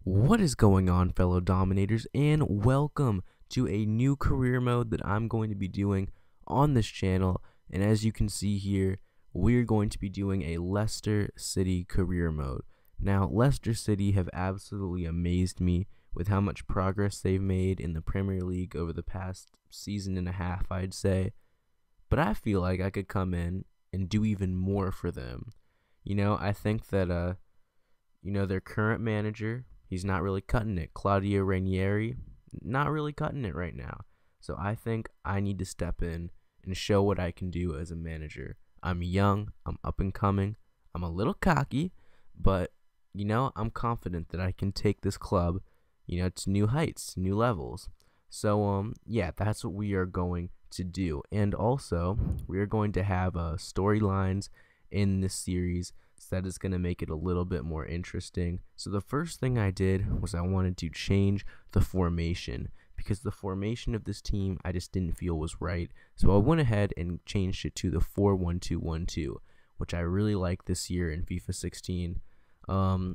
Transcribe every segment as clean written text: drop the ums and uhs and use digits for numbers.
What is going on, fellow dominators, and welcome to a new career mode that I'm going to be doing on this channel. And as you can see here, we're going to be doing a Leicester City career mode. Now, Leicester City have absolutely amazed me with how much progress they've made in the Premier League over the past season and a half, I'd say. But I feel like I could come in and do even more for them. I think that their current manager, he's not really cutting it. Claudio Raineri, not really cutting it right now. So I think I need to step in and show what I can do as a manager. I'm young, I'm up and coming, I'm a little cocky, but I'm confident that I can take this club, to new heights, new levels. So yeah, that's what we are going to do. And also, we are going to have storylines in this series, so that is going to make it a little bit more interesting. So the first thing I did was I wanted to change the formation, because the formation of this team I just didn't feel was right. So I went ahead and changed it to the 4-1-2-1-2, which I really like this year in FIFA 16.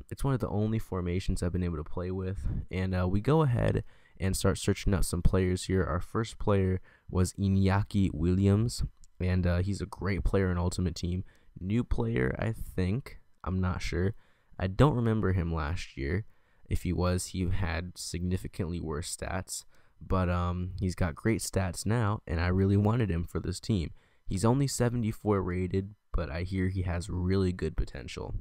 It's one of the only formations I've been able to play with, and we go ahead and start searching out some players here. Our first player was Iñaki Williams, and he's a great player in Ultimate Team. New player, I think. I'm not sure. I don't remember him last year. If he was, he had significantly worse stats, but he's got great stats now, and I really wanted him for this team. He's only 74 rated, but I hear he has really good potential.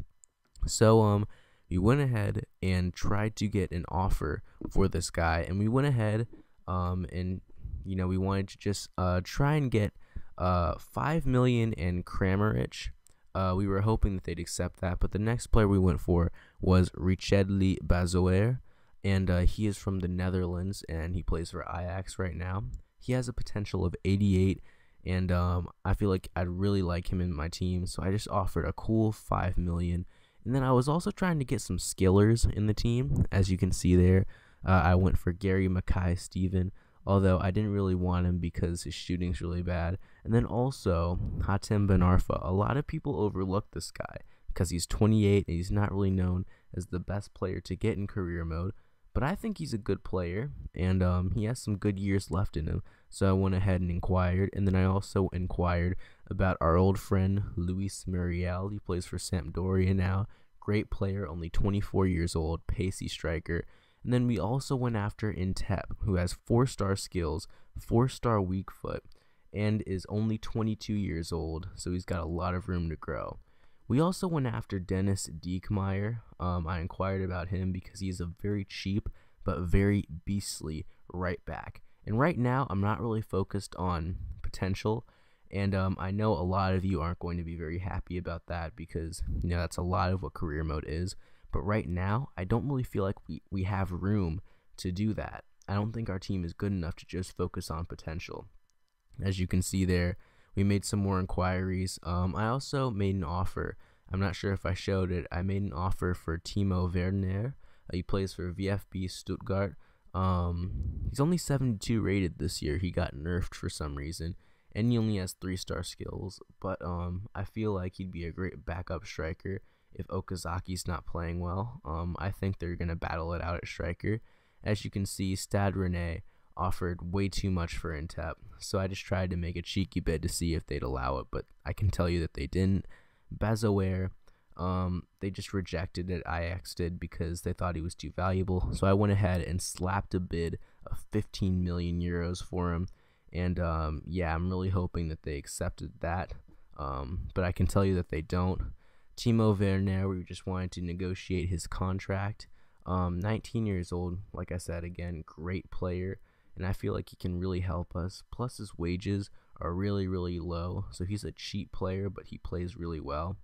So we went ahead and tried to get an offer for this guy, and we went ahead and we wanted to just try and get 5 million in Kramaric. We were hoping that they'd accept that, but the next player we went for was Richedly Bazoer, and he is from the Netherlands, and he plays for Ajax right now. He has a potential of 88, and I feel like I'd really like him in my team, so I just offered a cool 5 million. And then I was also trying to get some skillers in the team. As you can see there, I went for Gary Mackay-Steven, although I didn't really want him because his shooting's really bad. And then also Hatem Ben Arfa. A lot of people overlook this guy because he's 28 and he's not really known as the best player to get in career mode. But I think he's a good player, and he has some good years left in him. So I went ahead and inquired. And then I also inquired about our old friend Luis Muriel. He plays for Sampdoria now. Great player, only 24 years old, pacey striker. And then we also went after Intep, who has 4-star skills, 4-star weak foot, and is only 22 years old, so he's got a lot of room to grow. We also went after Dennis Diekmeyer. I inquired about him because he's a very cheap but very beastly right back. And right now, I'm not really focused on potential, and I know a lot of you aren't going to be very happy about that because that's a lot of what career mode is. But right now, I don't really feel like we have room to do that. I don't think our team is good enough to just focus on potential. As you can see there, we made some more inquiries. I also made an offer. I'm not sure if I showed it. I made an offer for Timo Werner. He plays for VfB Stuttgart. He's only 72 rated this year. He got nerfed for some reason, and he only has 3-star skills. But I feel like he'd be a great backup striker if Okazaki's not playing well. I think they're going to battle it out at striker. As you can see, Stade Rennais offered way too much for Intep, so I just tried to make a cheeky bid to see if they'd allow it, but I can tell you that they didn't. Bazoer, they just rejected it. Ajax did because they thought he was too valuable, so I went ahead and slapped a bid of 15 million euros for him, and yeah, I'm really hoping that they accepted that, but I can tell you that they don't. Timo Werner, we just wanted to negotiate his contract. 19 years old, like I said, again, great player, and I feel like he can really help us. Plus, his wages are really, really low, so he's a cheap player, but he plays really well.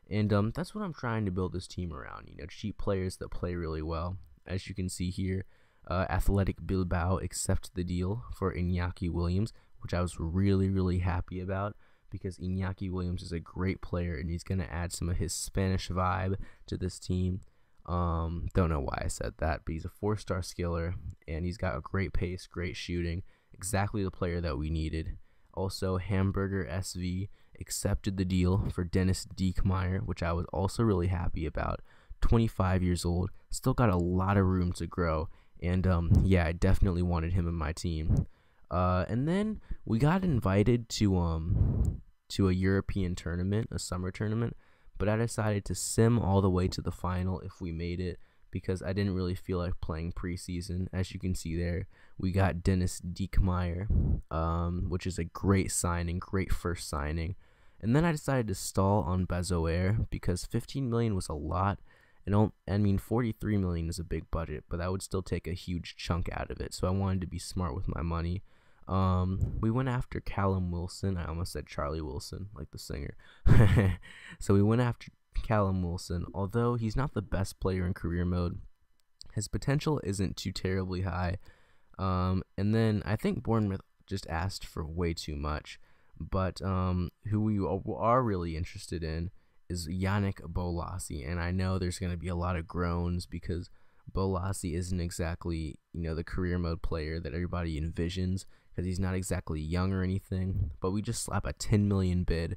And that's what I'm trying to build this team around, cheap players that play really well. As you can see here, Athletic Bilbao accepted the deal for Iñaki Williams, which I was really, really happy about, because Iñaki Williams is a great player, and he's going to add some of his Spanish vibe to this team. Don't know why I said that, but he's a 4-star skiller, and he's got a great pace, great shooting, exactly the player that we needed. Also, Hamburger SV accepted the deal for Dennis Diekmeyer, which I was also really happy about. 25 years old, still got a lot of room to grow. And yeah, I definitely wanted him in my team. And then we got invited to a European tournament, a summer tournament, but I decided to sim all the way to the final if we made it, because I didn't really feel like playing preseason. As you can see there, we got Dennis Diekmeyer, which is a great signing, great first signing. And then I decided to stall on Bezoer because 15 million was a lot. And I mean, 43 million is a big budget, but that would still take a huge chunk out of it. So I wanted to be smart with my money. We went after Callum Wilson. I almost said Charlie Wilson, like the singer. So we went after Callum Wilson. Although he's not the best player in career mode, his potential isn't too terribly high. And then I think Bournemouth just asked for way too much. But who we are really interested in is Yannick Bolasie. And I know there's going to be a lot of groans because Bolasie isn't exactly, the career mode player that everybody envisions, because he's not exactly young or anything. But we just slap a 10 million bid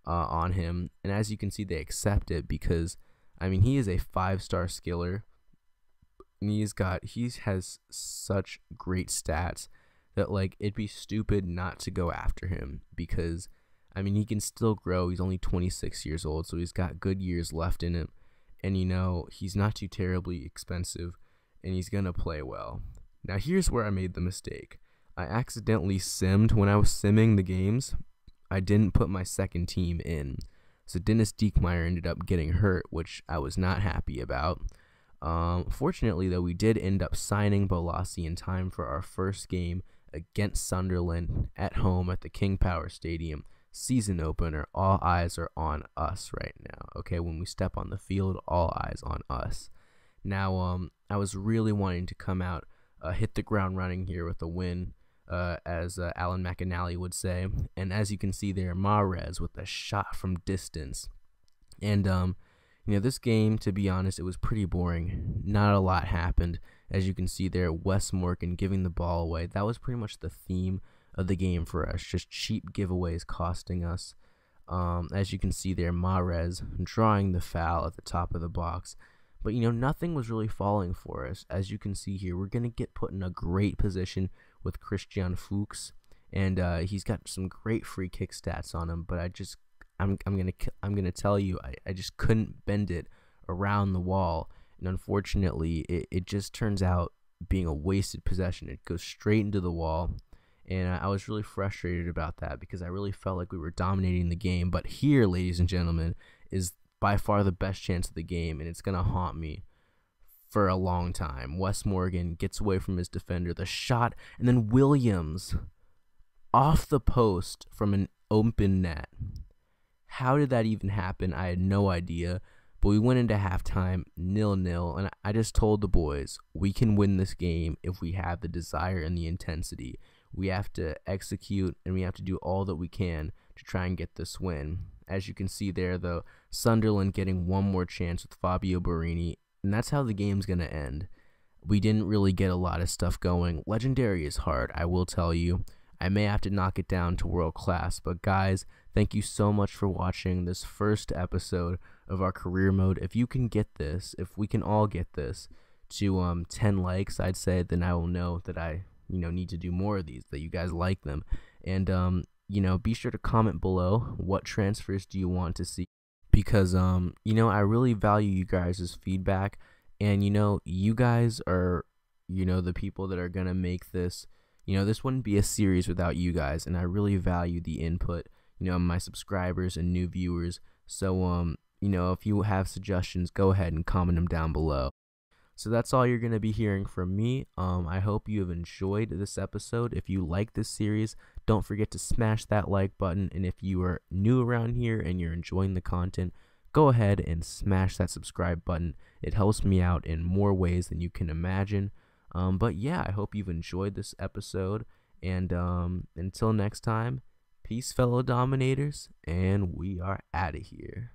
on him. And as you can see, they accept it because, I mean, he is a 5-star skiller. And he has such great stats that, like, it'd be stupid not to go after him because, I mean, he can still grow. He's only 26 years old, so he's got good years left in him. And, he's not too terribly expensive, and he's going to play well. Now, here's where I made the mistake. I accidentally simmed. When I was simming the games, I didn't put my second team in. So Dennis Diekmeyer ended up getting hurt, which I was not happy about. Fortunately, though, we did end up signing Bolasie in time for our first game against Sunderland at home at the King Power Stadium. Season opener. All eyes are on us right now. Okay, when we step on the field, all eyes on us. Now, I was really wanting to come out, hit the ground running here with a win, as Alan McAnally would say. And as you can see there, Mahrez with a shot from distance. And this game, to be honest, it was pretty boring. Not a lot happened. As you can see there, Wes Morgan giving the ball away. That was pretty much the theme of the game for us. Just cheap giveaways costing us. As you can see there, Mahrez drawing the foul at the top of the box. But, nothing was really falling for us. As you can see here, we're going to get put in a great position with Christian Fuchs. And he's got some great free kick stats on him. But I'm gonna tell you, I just couldn't bend it around the wall, and unfortunately, it just turns out being a wasted possession. It goes straight into the wall, and I was really frustrated about that because I really felt like we were dominating the game. But here, ladies and gentlemen, is by far the best chance of the game, and it's gonna haunt me for a long time. Wes Morgan gets away from his defender, the shot, and then Williams off the post from an open net. How did that even happen? I had no idea. But we went into halftime 0-0, and I just told the boys, we can win this game if we have the desire and the intensity. We have to execute, and we have to do all that we can to try and get this win. As you can see there, though, Sunderland getting one more chance with Fabio Borini, and that's how the game's going to end. We didn't really get a lot of stuff going. Legendary is hard, I will tell you. I may have to knock it down to world class, but guys, thank you so much for watching this first episode of our career mode. If you can get this, if we can all get this to 10 likes, I'd say, then I will know that I need to do more of these, that you guys like them. And be sure to comment below what transfers do you want to see, because I really value you guys' feedback, and you guys are the people that are gonna make this. This wouldn't be a series without you guys, and I really value the input, my subscribers and new viewers. So, if you have suggestions, go ahead and comment them down below. So that's all you're going to be hearing from me. I hope you have enjoyed this episode. If you like this series, don't forget to smash that like button. And if you are new around here and you're enjoying the content, go ahead and smash that subscribe button. It helps me out in more ways than you can imagine. But yeah, I hope you've enjoyed this episode, and until next time, peace, fellow dominators, and we are out of here.